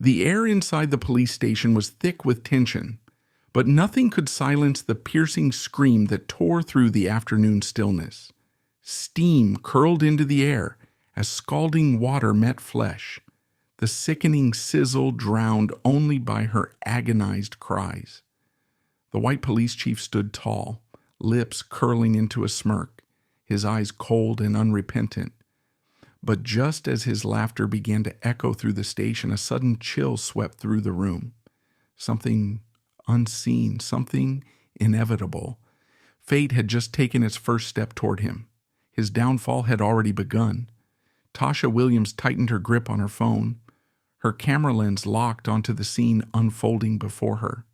The air inside the police station was thick with tension, but nothing could silence the piercing scream that tore through the afternoon stillness. Steam curled into the air as scalding water met flesh, the sickening sizzle drowned only by her agonized cries. The white police chief stood tall, lips curling into a smirk, his eyes cold and unrepentant. But just as his laughter began to echo through the station, a sudden chill swept through the room. Something unseen, something inevitable. Fate had just taken its first step toward him. His downfall had already begun. Tasha Williams tightened her grip on her phone. Her camera lens locked onto the scene unfolding before her.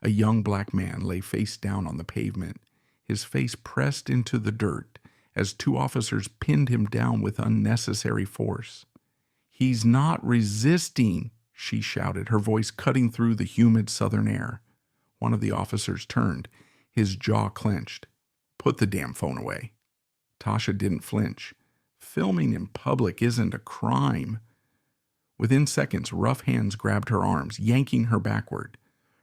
A young black man lay face down on the pavement, his face pressed into the dirt as two officers pinned him down with unnecessary force. "He's not resisting," she shouted, her voice cutting through the humid southern air. One of the officers turned, his jaw clenched. "Put the damn phone away." Tasha didn't flinch. Filming in public isn't a crime. Within seconds, rough hands grabbed her arms, yanking her backward.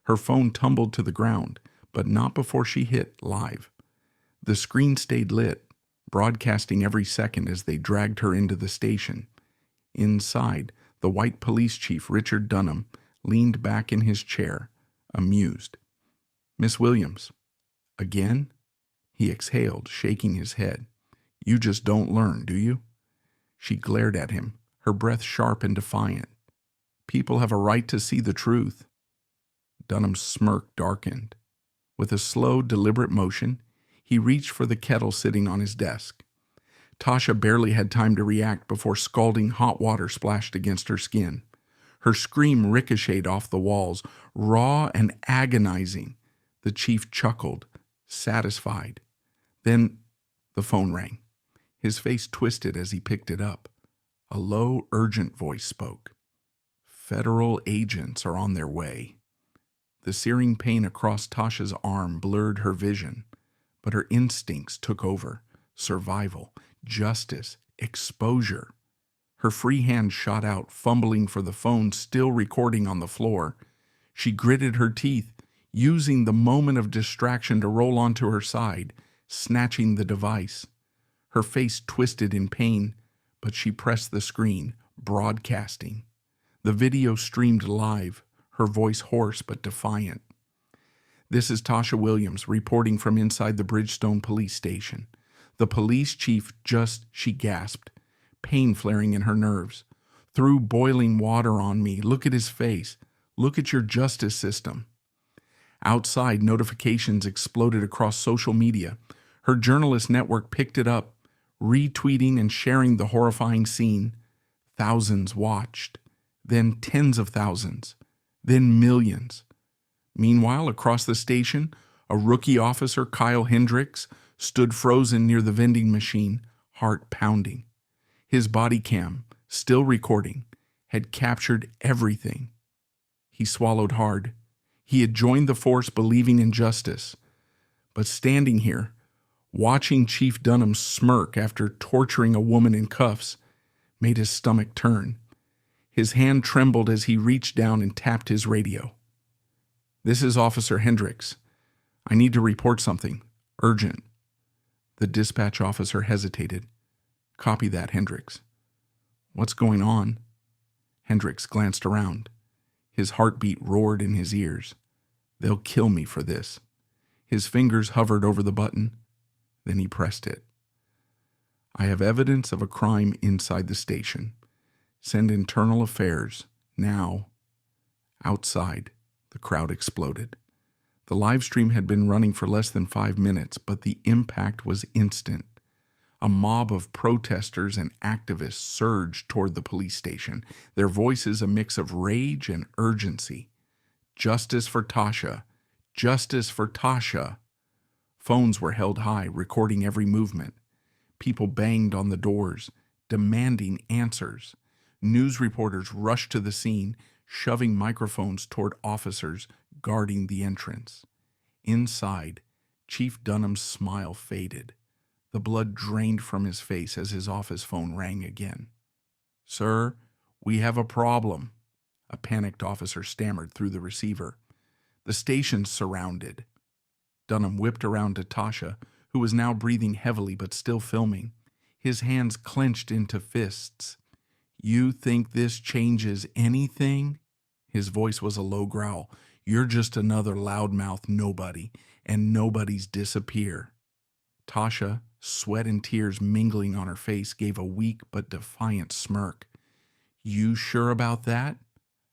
Her phone tumbled to the ground, but not before she hit live. The screen stayed lit, broadcasting every second as they dragged her into the station. Inside, the white police chief, Richard Dunham, leaned back in his chair, amused. "Miss Williams." "Again?" He exhaled, shaking his head. "You just don't learn, do you?" She glared at him, her breath sharp and defiant. "People have a right to see the truth." Dunham's smirk darkened. With a slow, deliberate motion, he reached for the kettle sitting on his desk. Tasha barely had time to react before scalding hot water splashed against her skin. Her scream ricocheted off the walls, raw and agonizing. The chief chuckled, satisfied. Then the phone rang. His face twisted as he picked it up. A low, urgent voice spoke. "Federal agents are on their way." The searing pain across Tasha's arm blurred her vision, but her instincts took over. Survival, justice, exposure. Her free hand shot out, fumbling for the phone still recording on the floor. She gritted her teeth, using the moment of distraction to roll onto her side, snatching the device. Her face twisted in pain, but she pressed the screen, broadcasting. The video streamed live, her voice hoarse but defiant. "This is Tasha Williams reporting from inside the Bridgestone police station. The police chief she gasped, pain flaring in her nerves. "Threw boiling water on me. Look at his face. Look at your justice system." Outside, notifications exploded across social media. Her journalist network picked it up, retweeting and sharing the horrifying scene. Thousands watched, then tens of thousands, then millions. Meanwhile, across the station, a rookie officer, Kyle Hendricks, stood frozen near the vending machine, heart pounding. His body cam, still recording, had captured everything. He swallowed hard. He had joined the force believing in justice. But standing here, watching Chief Dunham smirk after torturing a woman in cuffs, made his stomach turn. His hand trembled as he reached down and tapped his radio. "This is Officer Hendricks. I need to report something. Urgent." The dispatch officer hesitated. "Copy that, Hendricks." "What's going on?" Hendricks glanced around. His heartbeat roared in his ears. "They'll kill me for this." His fingers hovered over the button. Then he pressed it. "I have evidence of a crime inside the station. Send internal affairs, now." Outside, the crowd exploded. The live stream had been running for less than 5 minutes, but the impact was instant. A mob of protesters and activists surged toward the police station, their voices a mix of rage and urgency. "Justice for Tasha! Justice for Tasha!" Phones were held high, recording every movement. People banged on the doors, demanding answers. News reporters rushed to the scene, shoving microphones toward officers guarding the entrance. Inside, Chief Dunham's smile faded. The blood drained from his face as his office phone rang again. "Sir, we have a problem." A panicked officer stammered through the receiver. "The station's surrounded." Dunham whipped around to Tasha, who was now breathing heavily but still filming. His hands clenched into fists. "You think this changes anything?" His voice was a low growl. "You're just another loudmouth nobody, and nobodies disappear." Tasha, sweat and tears mingling on her face, gave a weak but defiant smirk. "You sure about that?"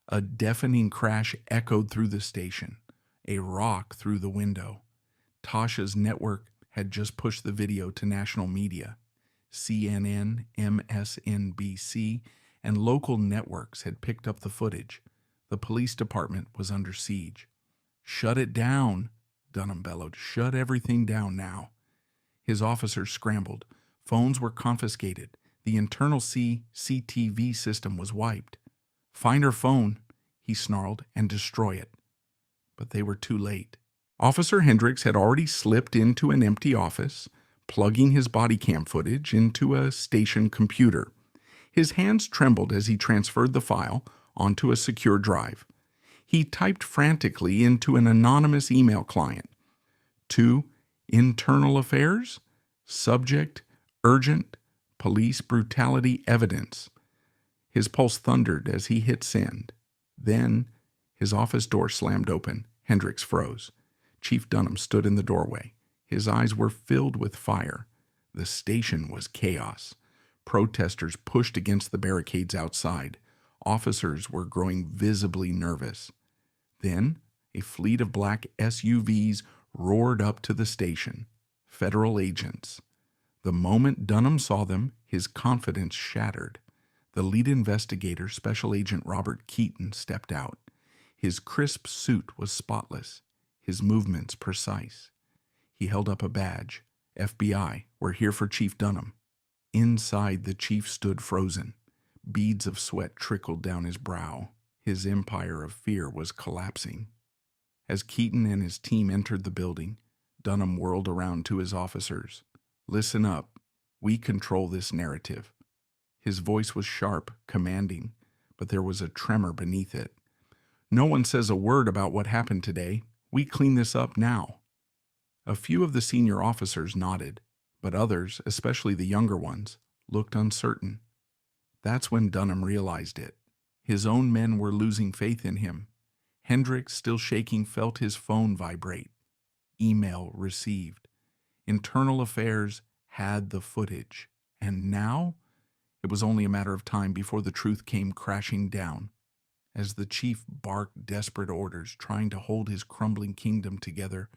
A deafening crash echoed through the station. A rock through the window. Tasha's network had just pushed the video to national media. CNN, MSNBC, and local networks had picked up the footage. The police department was under siege. "Shut it down," Dunham bellowed. "Shut everything down now." His officers scrambled. Phones were confiscated. The internal CCTV system was wiped. "Find her phone," he snarled, "and destroy it." But they were too late. Officer Hendricks had already slipped into an empty office, plugging his body cam footage into a station computer. His hands trembled as he transferred the file onto a secure drive. He typed frantically into an anonymous email client. To Internal Affairs, subject, urgent, police brutality evidence. His pulse thundered as he hit send. Then his office door slammed open. Hendricks froze. Chief Dunham stood in the doorway. His eyes were filled with fire. The station was chaos. Protesters pushed against the barricades outside. Officers were growing visibly nervous. Then a fleet of black SUVs roared up to the station. Federal agents. The moment Dunham saw them, his confidence shattered. The lead investigator, Special Agent Robert Keaton, stepped out. His crisp suit was spotless, his movements precise. He held up a badge. "FBI, we're here for Chief Dunham." Inside, the chief stood frozen. Beads of sweat trickled down his brow. His empire of fear was collapsing. As Keaton and his team entered the building, Dunham whirled around to his officers. "Listen up. We control this narrative." His voice was sharp, commanding, but there was a tremor beneath it. "No one says a word about what happened today. We clean this up now." A few of the senior officers nodded, but others, especially the younger ones, looked uncertain. That's when Dunham realized it. His own men were losing faith in him. Hendricks, still shaking, felt his phone vibrate. Email received. Internal Affairs had the footage. And now? It was only a matter of time before the truth came crashing down. As the chief barked desperate orders, trying to hold his crumbling kingdom together,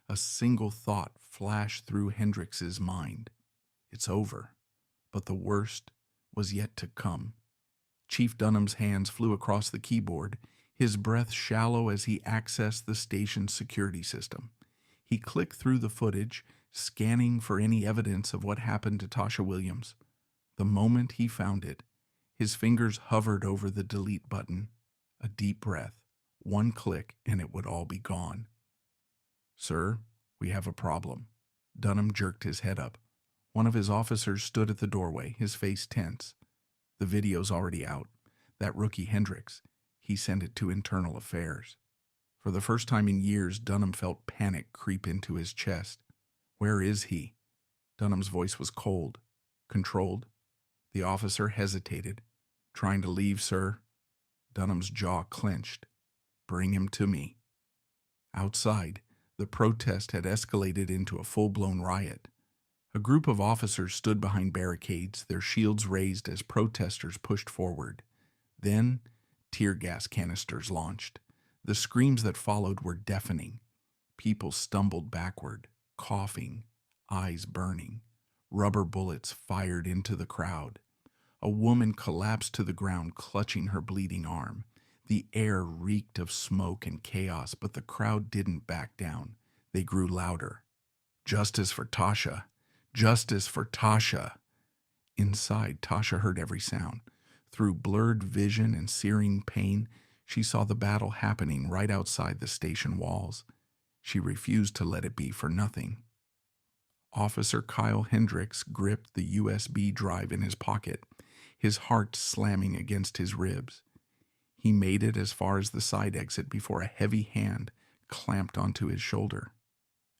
a single thought flashed through Hendricks's mind. It's over. But the worst was yet to come. Chief Dunham's hands flew across the keyboard, his breath shallow as he accessed the station's security system. He clicked through the footage, scanning for any evidence of what happened to Tasha Williams. The moment he found it, his fingers hovered over the delete button. A deep breath, one click, and it would all be gone. "Sir, we have a problem." Dunham jerked his head up. One of his officers stood at the doorway, his face tense. "The video's already out. That rookie Hendricks, he sent it to Internal Affairs." For the first time in years, Dunham felt panic creep into his chest. "Where is he?" Dunham's voice was cold, controlled. The officer hesitated. "Trying to leave, sir." Dunham's jaw clenched. "Bring him to me." Outside, the protest had escalated into a full-blown riot. A group of officers stood behind barricades, their shields raised as protesters pushed forward. Then, tear gas canisters launched. The screams that followed were deafening. People stumbled backward, coughing, eyes burning. Rubber bullets fired into the crowd. A woman collapsed to the ground, clutching her bleeding arm. The air reeked of smoke and chaos, but the crowd didn't back down. They grew louder. "Justice for Tasha! Justice for Tasha!" Inside, Tasha heard every sound. Through blurred vision and searing pain, she saw the battle happening right outside the station walls. She refused to let it be for nothing. Officer Kyle Hendricks gripped the USB drive in his pocket, his heart slamming against his ribs. He made it as far as the side exit before a heavy hand clamped onto his shoulder.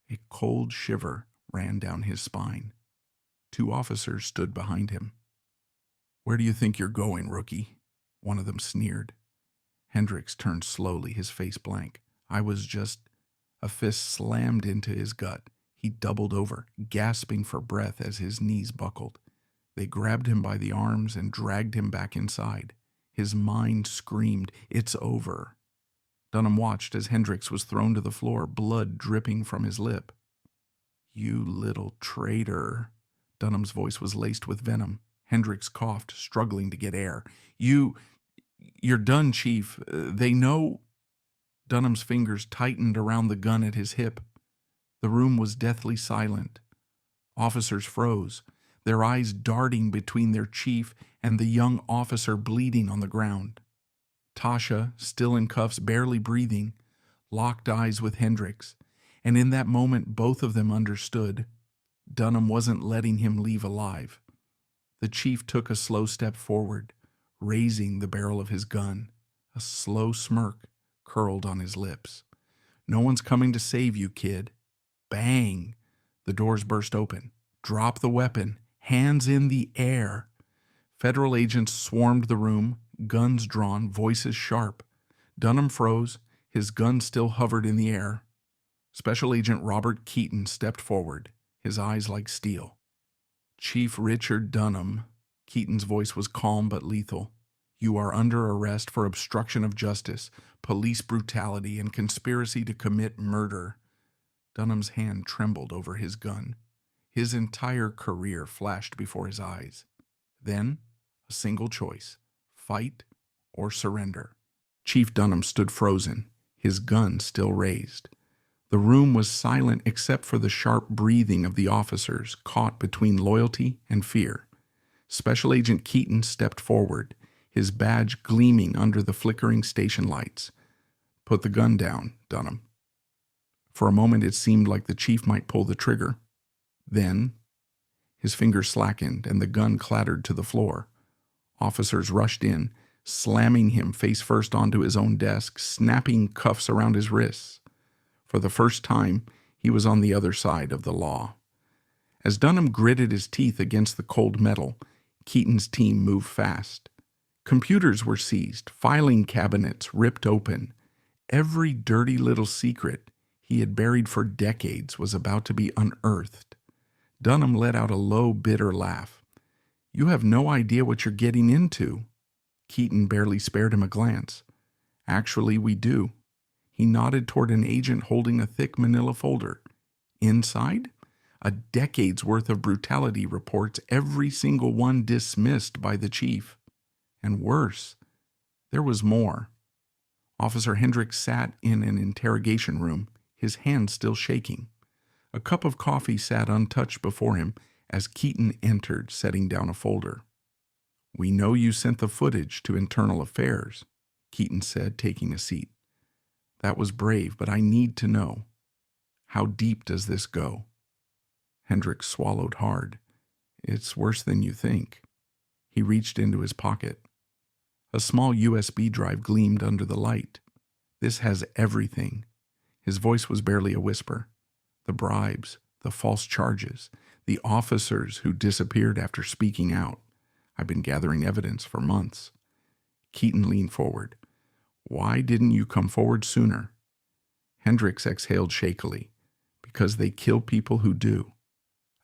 A cold shiver ran down his spine. 2 officers stood behind him. "Where do you think you're going, rookie?" One of them sneered. Hendricks turned slowly, his face blank. "I was just—" A fist slammed into his gut. He doubled over, gasping for breath as his knees buckled. They grabbed him by the arms and dragged him back inside. His mind screamed, "It's over." Dunham watched as Hendricks was thrown to the floor, blood dripping from his lip. "You little traitor." Dunham's voice was laced with venom. Hendricks coughed, struggling to get air. You're done, Chief. They know." Dunham's fingers tightened around the gun at his hip. The room was deathly silent. Officers froze, their eyes darting between their chief and the young officer bleeding on the ground. Tasha, still in cuffs, barely breathing, locked eyes with Hendricks, and in that moment both of them understood. Dunham wasn't letting him leave alive. The chief took a slow step forward, raising the barrel of his gun. A slow smirk curled on his lips. "No one's coming to save you, kid." Bang! The doors burst open. "Drop the weapon. Hands in the air." Federal agents swarmed the room, guns drawn, voices sharp. Dunham froze, his gun still hovered in the air. Special Agent Robert Keaton stepped forward, his eyes like steel. "Chief Richard Dunham," Keaton's voice was calm but lethal, "you are under arrest for obstruction of justice, police brutality, and conspiracy to commit murder." Dunham's hand trembled over his gun. His entire career flashed before his eyes. Then, a single choice: fight or surrender. Chief Dunham stood frozen, his gun still raised. The room was silent except for the sharp breathing of the officers, caught between loyalty and fear. Special Agent Keaton stepped forward, his badge gleaming under the flickering station lights. "Put the gun down, Dunham." For a moment it seemed like the chief might pull the trigger. Then, his fingers slackened and the gun clattered to the floor. Officers rushed in, slamming him face first onto his own desk, snapping cuffs around his wrists. For the first time, he was on the other side of the law. As Dunham gritted his teeth against the cold metal, Keaton's team moved fast. Computers were seized, filing cabinets ripped open. Every dirty little secret he had buried for decades was about to be unearthed. Dunham let out a low, bitter laugh. "You have no idea what you're getting into." Keaton barely spared him a glance. "Actually, we do." He nodded toward an agent holding a thick manila folder. Inside, a decade's worth of brutality reports, every single one dismissed by the chief. And worse, there was more. Officer Hendricks sat in an interrogation room, his hands still shaking. A cup of coffee sat untouched before him as Keaton entered, setting down a folder. "We know you sent the footage to Internal Affairs," Keaton said, taking a seat. "That was brave, but I need to know. How deep does this go?" Hendricks swallowed hard. "It's worse than you think." He reached into his pocket. A small USB drive gleamed under the light. "This has everything." His voice was barely a whisper. The bribes, the false charges, the officers who disappeared after speaking out. I've been gathering evidence for months. Keaton leaned forward. "Why didn't you come forward sooner?" Hendricks exhaled shakily. "Because they kill people who do."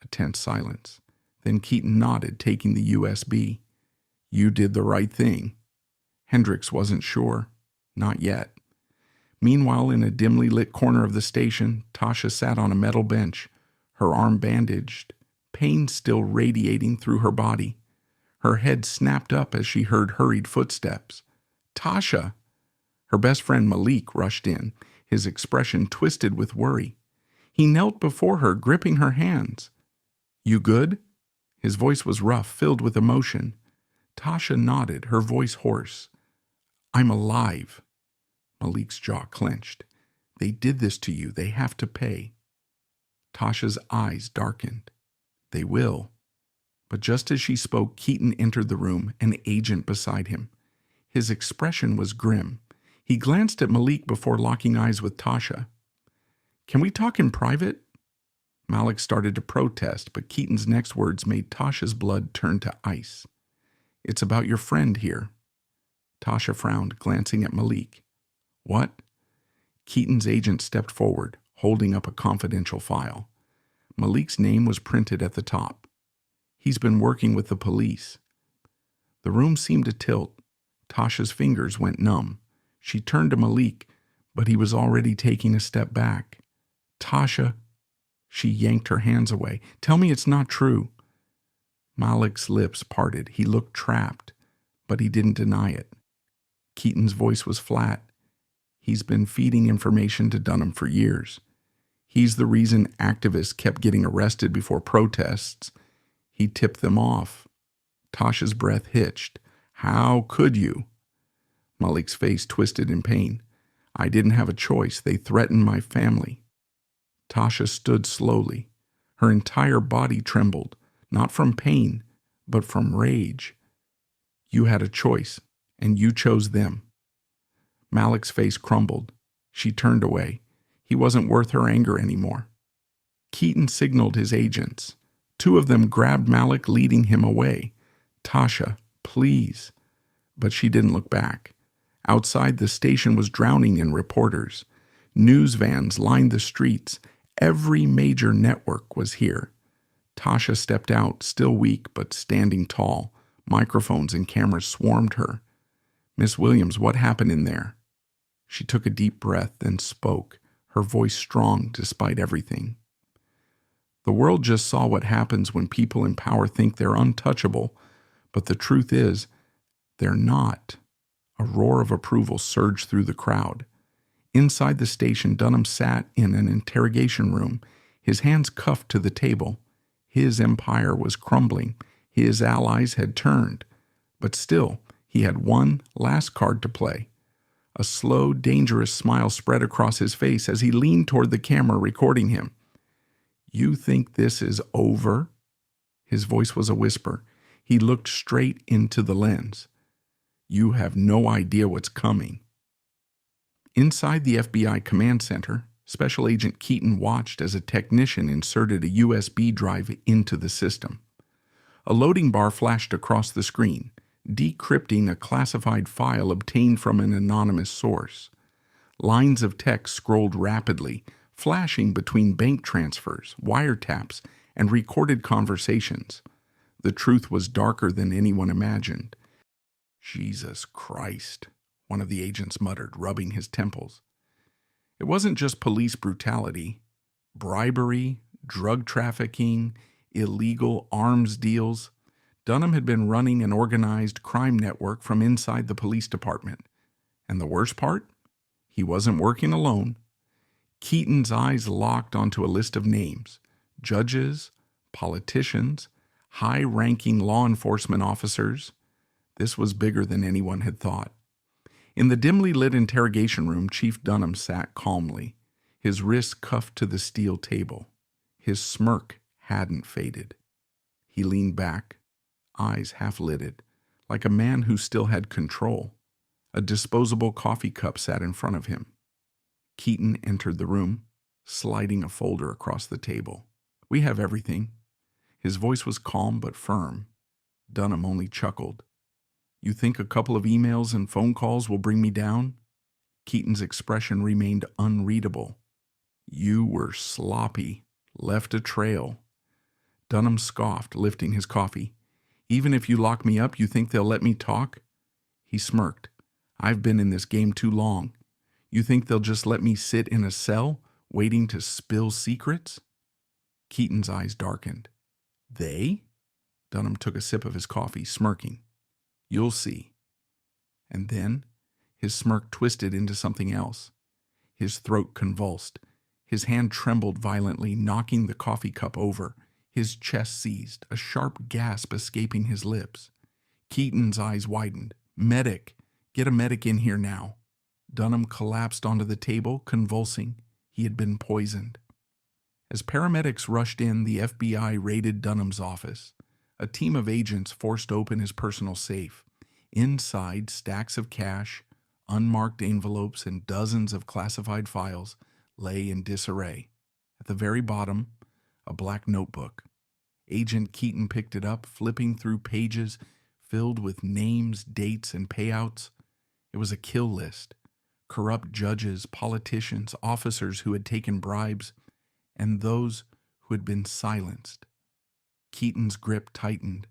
A tense silence. Then Keaton nodded, taking the USB. "You did the right thing." Hendricks wasn't sure. Not yet. Meanwhile, in a dimly lit corner of the station, Tasha sat on a metal bench, her arm bandaged, pain still radiating through her body. Her head snapped up as she heard hurried footsteps. "Tasha!" Her best friend Malik rushed in, his expression twisted with worry. He knelt before her, gripping her hands. "You good?" His voice was rough, filled with emotion. Tasha nodded, her voice hoarse. "I'm alive." Malik's jaw clenched. "They did this to you. They have to pay." Tasha's eyes darkened. "They will." But just as she spoke, Keaton entered the room, an agent beside him. His expression was grim. He glanced at Malik before locking eyes with Tasha. "Can we talk in private?" Malik started to protest, but Keaton's next words made Tasha's blood turn to ice. "It's about your friend here." Tasha frowned, glancing at Malik. "What?" Keaton's agent stepped forward, holding up a confidential file. Malik's name was printed at the top. "He's been working with the police." The room seemed to tilt. Tasha's fingers went numb. She turned to Malik, but he was already taking a step back. "Tasha," she yanked her hands away. "Tell me it's not true." Malik's lips parted. He looked trapped, but he didn't deny it. Keaton's voice was flat. "He's been feeding information to Dunham for years. He's the reason activists kept getting arrested before protests. He tipped them off." Tasha's breath hitched. "How could you?" Malik's face twisted in pain. "I didn't have a choice. They threatened my family." Tasha stood slowly. Her entire body trembled, not from pain, but from rage. "You had a choice, and you chose them." Malik's face crumbled. She turned away. He wasn't worth her anger anymore. Keaton signaled his agents. Two of them grabbed Malik, leading him away. "Tasha, please." But she didn't look back. Outside, the station was drowning in reporters. News vans lined the streets. Every major network was here. Tasha stepped out, still weak but standing tall. Microphones and cameras swarmed her. "Miss Williams, what happened in there?" She took a deep breath, then spoke, her voice strong despite everything. "The world just saw what happens when people in power think they're untouchable, but the truth is, they're not." A roar of approval surged through the crowd. Inside the station, Dunham sat in an interrogation room, his hands cuffed to the table. His empire was crumbling. His allies had turned. But still, he had one last card to play. A slow, dangerous smile spread across his face as he leaned toward the camera recording him. "You think this is over?" His voice was a whisper. He looked straight into the lens. "You have no idea what's coming." Inside the FBI command center, Special Agent Keaton watched as a technician inserted a USB drive into the system. A loading bar flashed across the screen, decrypting a classified file obtained from an anonymous source. Lines of text scrolled rapidly, flashing between bank transfers, wiretaps, and recorded conversations. The truth was darker than anyone imagined. "Jesus Christ," one of the agents muttered, rubbing his temples. It wasn't just police brutality. Bribery, drug trafficking, illegal arms deals. Dunham had been running an organized crime network from inside the police department. And the worst part? He wasn't working alone. Keaton's eyes locked onto a list of names: judges, politicians, high-ranking law enforcement officers. This was bigger than anyone had thought. In the dimly lit interrogation room, Chief Dunham sat calmly, his wrists cuffed to the steel table. His smirk hadn't faded. He leaned back, eyes half-lidded, like a man who still had control. A disposable coffee cup sat in front of him. Keaton entered the room, sliding a folder across the table. "We have everything." His voice was calm but firm. Dunham only chuckled. "You think a couple of emails and phone calls will bring me down?" Keaton's expression remained unreadable. "You were sloppy, left a trail." Dunham scoffed, lifting his coffee. "Even if you lock me up, you think they'll let me talk?" He smirked. "I've been in this game too long. You think they'll just let me sit in a cell, waiting to spill secrets?" Keaton's eyes darkened. "They?" Dunham took a sip of his coffee, smirking. "You'll see." And then his smirk twisted into something else. His throat convulsed. His hand trembled violently, knocking the coffee cup over. His chest seized, a sharp gasp escaping his lips. Keaton's eyes widened. "Medic! Get a medic in here now." Dunham collapsed onto the table, convulsing. He had been poisoned. As paramedics rushed in, the FBI raided Dunham's office. A team of agents forced open his personal safe. Inside, stacks of cash, unmarked envelopes, and dozens of classified files lay in disarray. At the very bottom, a black notebook. Agent Keaton picked it up, flipping through pages filled with names, dates, and payouts. It was a kill list. Corrupt judges, politicians, officers who had taken bribes, and those who had been silenced. Keaton's grip tightened.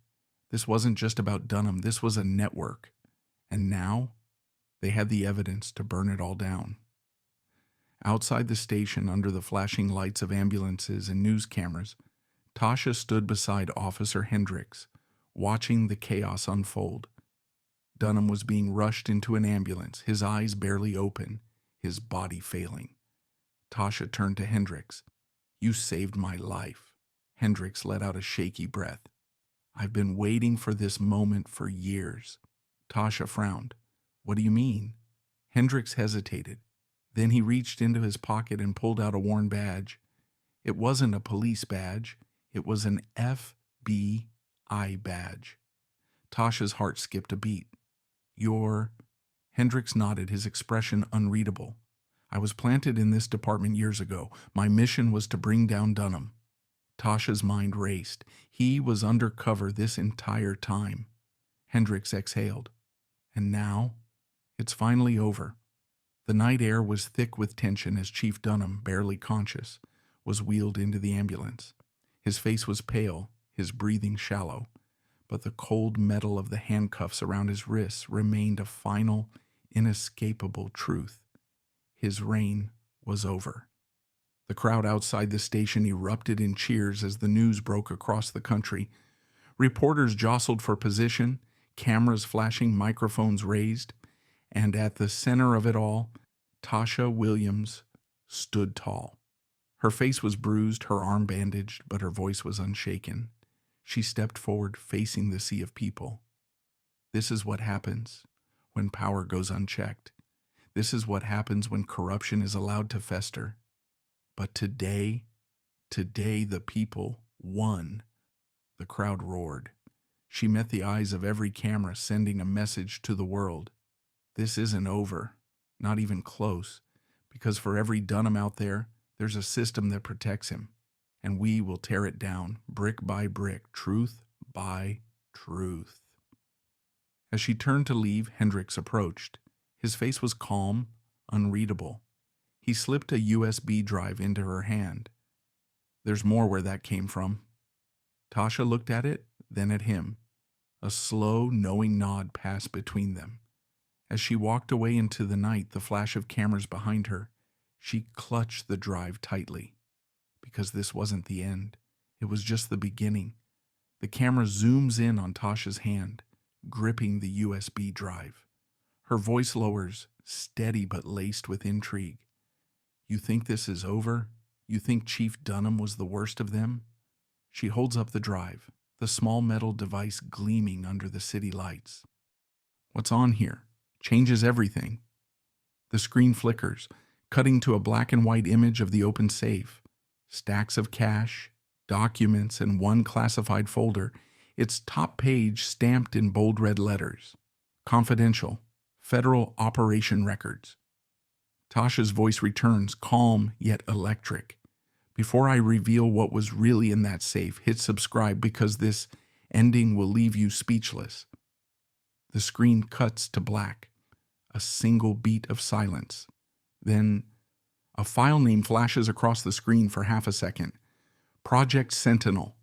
This wasn't just about Dunham, this was a network. And now, they had the evidence to burn it all down. Outside the station, under the flashing lights of ambulances and news cameras, Tasha stood beside Officer Hendricks, watching the chaos unfold. Dunham was being rushed into an ambulance, his eyes barely open, his body failing. Tasha turned to Hendricks. "You saved my life." Hendricks let out a shaky breath. "I've been waiting for this moment for years." Tasha frowned. "What do you mean?" Hendricks hesitated. Then he reached into his pocket and pulled out a worn badge. It wasn't a police badge. It was an FBI badge. Tasha's heart skipped a beat. "You're—" Hendricks nodded, his expression unreadable. "I was planted in this department years ago. My mission was to bring down Dunham." Tasha's mind raced. He was undercover this entire time. Hendricks exhaled. "And now, it's finally over." The night air was thick with tension as Chief Dunham, barely conscious, was wheeled into the ambulance. His face was pale, his breathing shallow, but the cold metal of the handcuffs around his wrists remained a final, inescapable truth. His reign was over. The crowd outside the station erupted in cheers as the news broke across the country. Reporters jostled for position, cameras flashing, microphones raised, and at the center of it all, Tasha Williams stood tall. Her face was bruised, her arm bandaged, but her voice was unshaken. She stepped forward, facing the sea of people. "This is what happens when power goes unchecked. This is what happens when corruption is allowed to fester. But today the people won." The crowd roared. She met the eyes of every camera, sending a message to the world. This isn't over, not even close, because for every Dunham out there, there's a system that protects him, and we will tear it down, brick by brick, truth by truth. As she turned to leave, Hendricks approached. His face was calm, unreadable. He slipped a USB drive into her hand. "There's more where that came from." Tasha looked at it, then at him. A slow, knowing nod passed between them. As she walked away into the night, the flash of cameras behind her, she clutched the drive tightly. Because this wasn't the end. It was just the beginning. The camera zooms in on Tasha's hand, gripping the USB drive. Her voice lowers, steady but laced with intrigue. "You think this is over? You think Chief Dunham was the worst of them?" She holds up the drive, the small metal device gleaming under the city lights. "What's on here? Changes everything." The screen flickers, cutting to a black and white image of the open safe. Stacks of cash, documents, and one classified folder, its top page stamped in bold red letters. "Confidential. Federal Operation Records." Tasha's voice returns, calm yet electric. "Before I reveal what was really in that safe, hit subscribe because this ending will leave you speechless." The screen cuts to black, a single beat of silence. Then a file name flashes across the screen for half a second. "Project Sentinel."